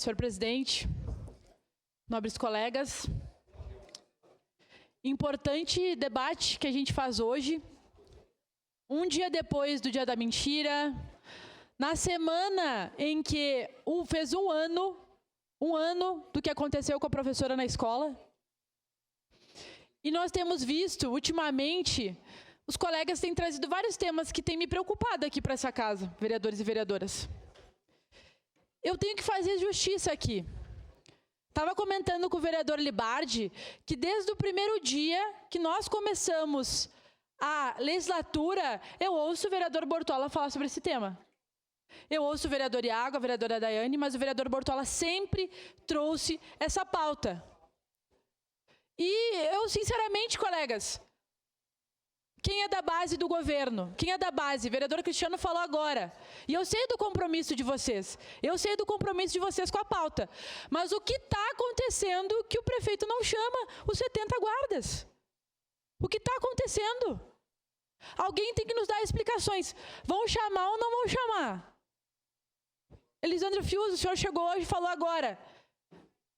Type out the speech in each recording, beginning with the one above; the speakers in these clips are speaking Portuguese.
Senhor presidente, nobres colegas, importante debate que a gente faz hoje, um dia depois do Dia da Mentira, na semana em que fez um ano do que aconteceu com a professora na escola. E nós temos visto, ultimamente, os colegas têm trazido vários temas que têm me preocupado aqui para essa casa, vereadores e vereadoras. Eu tenho que fazer justiça aqui. Estava comentando com o vereador Libardi que desde o primeiro dia que nós começamos a legislatura, eu ouço o vereador Bortola falar sobre esse tema. Eu ouço o vereador Iago, a vereadora Daiane, mas o vereador Bortola sempre trouxe essa pauta. E eu, sinceramente, colegas, quem é da base do governo? Quem é da base? O vereador Cristiano falou agora. E eu sei do compromisso de vocês. Eu sei do compromisso de vocês com a pauta. Mas o que está acontecendo que o prefeito não chama os 70 guardas? O que está acontecendo? Alguém tem que nos dar explicações. Vão chamar ou não vão chamar? Elisandro Fius, o senhor chegou hoje e falou agora.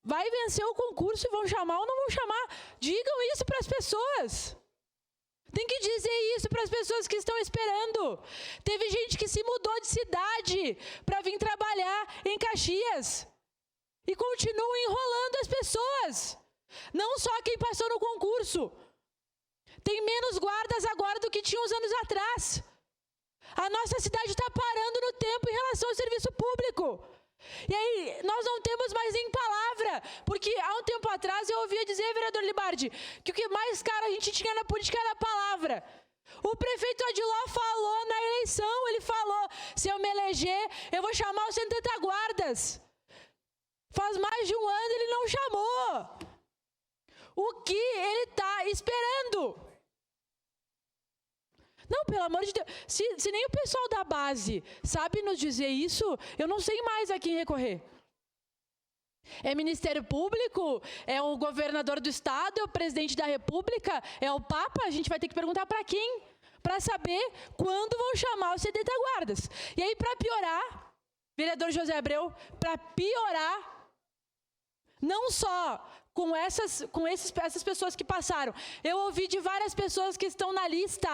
Vai vencer o concurso e vão chamar ou não vão chamar? Digam isso para as pessoas. Tem que dizer isso para as pessoas que estão esperando. Teve gente que se mudou de cidade para vir trabalhar em Caxias. E continua enrolando as pessoas. Não só quem passou no concurso. Tem menos guardas agora do que tinha uns anos atrás. A nossa cidade está parando no tempo em relação ao serviço público. E aí, nós não temos mais nem palavra, porque há um tempo atrás eu ouvia dizer, vereador Libardi, que o que mais caro a gente tinha na política era a palavra. O prefeito Adiló falou na eleição, ele falou, se eu me eleger, eu vou chamar os 70 guardas. Faz mais de um ano ele não chamou. O que ele está esperando? Não, pelo amor de Deus, se nem o pessoal da base sabe nos dizer isso, eu não sei mais a quem recorrer. É Ministério Público? É o governador do estado? É o presidente da República? É o Papa? A gente vai ter que perguntar para quem? Para saber quando vão chamar os 70 guardas. E aí, para piorar, vereador José Abreu, para piorar, não só com essas pessoas que passaram. Eu ouvi de várias pessoas que estão na lista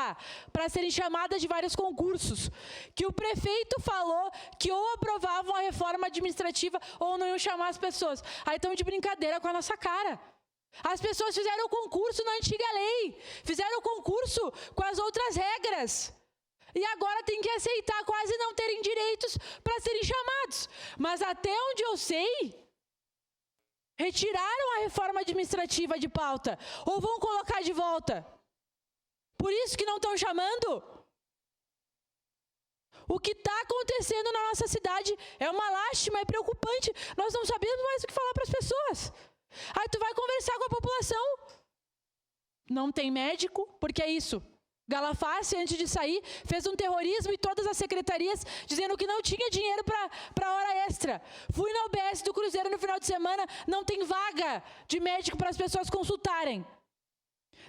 para serem chamadas de vários concursos, que o prefeito falou que ou aprovavam a reforma administrativa ou não iam chamar as pessoas. Aí estão de brincadeira com a nossa cara. As pessoas fizeram o concurso na antiga lei, fizeram o concurso com as outras regras. E agora tem que aceitar quase não terem direitos para serem chamados. Mas até onde eu sei, retiraram a reforma administrativa de pauta ou vão colocar de volta? Por isso que não estão chamando? O que está acontecendo na nossa cidade é uma lástima, é preocupante. Nós não sabemos mais o que falar para as pessoas. Aí tu vai conversar com a população. Não tem médico, porque é isso. Galafassi, antes de sair, fez um terrorismo em todas as secretarias, dizendo que não tinha dinheiro para hora extra. Fui na UBS do Cruzeiro no final de semana, não tem vaga de médico para as pessoas consultarem.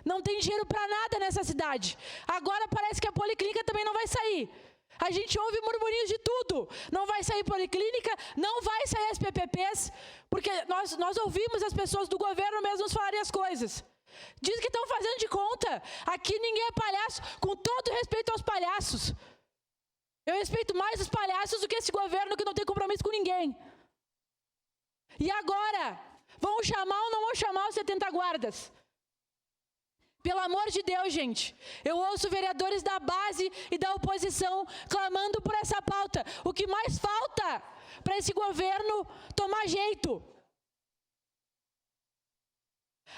Não tem dinheiro para nada nessa cidade. Agora parece que a policlínica também não vai sair. A gente ouve murmurinhos de tudo. Não vai sair policlínica, não vai sair as PPPs, porque nós ouvimos as pessoas do governo mesmos falarem as coisas. Diz que estão fazendo de conta. Aqui ninguém é palhaço, com todo respeito aos palhaços. Eu respeito mais os palhaços do que esse governo que não tem compromisso com ninguém. E agora? Vão chamar ou não vão chamar os 70 guardas? Pelo amor de Deus, gente. Eu ouço vereadores da base e da oposição clamando por essa pauta. O que mais falta para esse governo tomar jeito?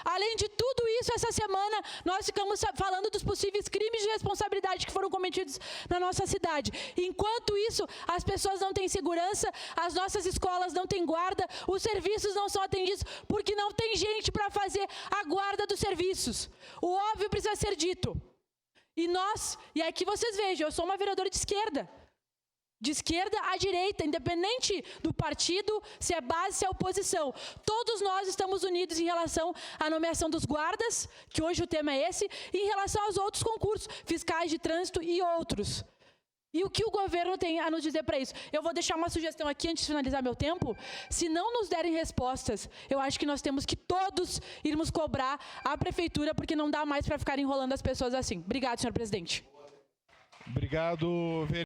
Além de tudo isso, essa semana, nós ficamos falando dos possíveis crimes de responsabilidade que foram cometidos na nossa cidade. Enquanto isso, as pessoas não têm segurança, as nossas escolas não têm guarda, os serviços não são atendidos, porque não tem gente para fazer a guarda dos serviços. O óbvio precisa ser dito. E aqui vocês vejam, eu sou uma vereadora de esquerda à direita, independente do partido, se é base, se é oposição. Todos nós estamos unidos em relação à nomeação dos guardas, que hoje o tema é esse, e em relação aos outros concursos, fiscais de trânsito e outros. E o que o governo tem a nos dizer para isso? Eu vou deixar uma sugestão aqui antes de finalizar meu tempo. Se não nos derem respostas, eu acho que nós temos que todos irmos cobrar a prefeitura, porque não dá mais para ficar enrolando as pessoas assim. Obrigado, senhor presidente. Obrigado, vereador.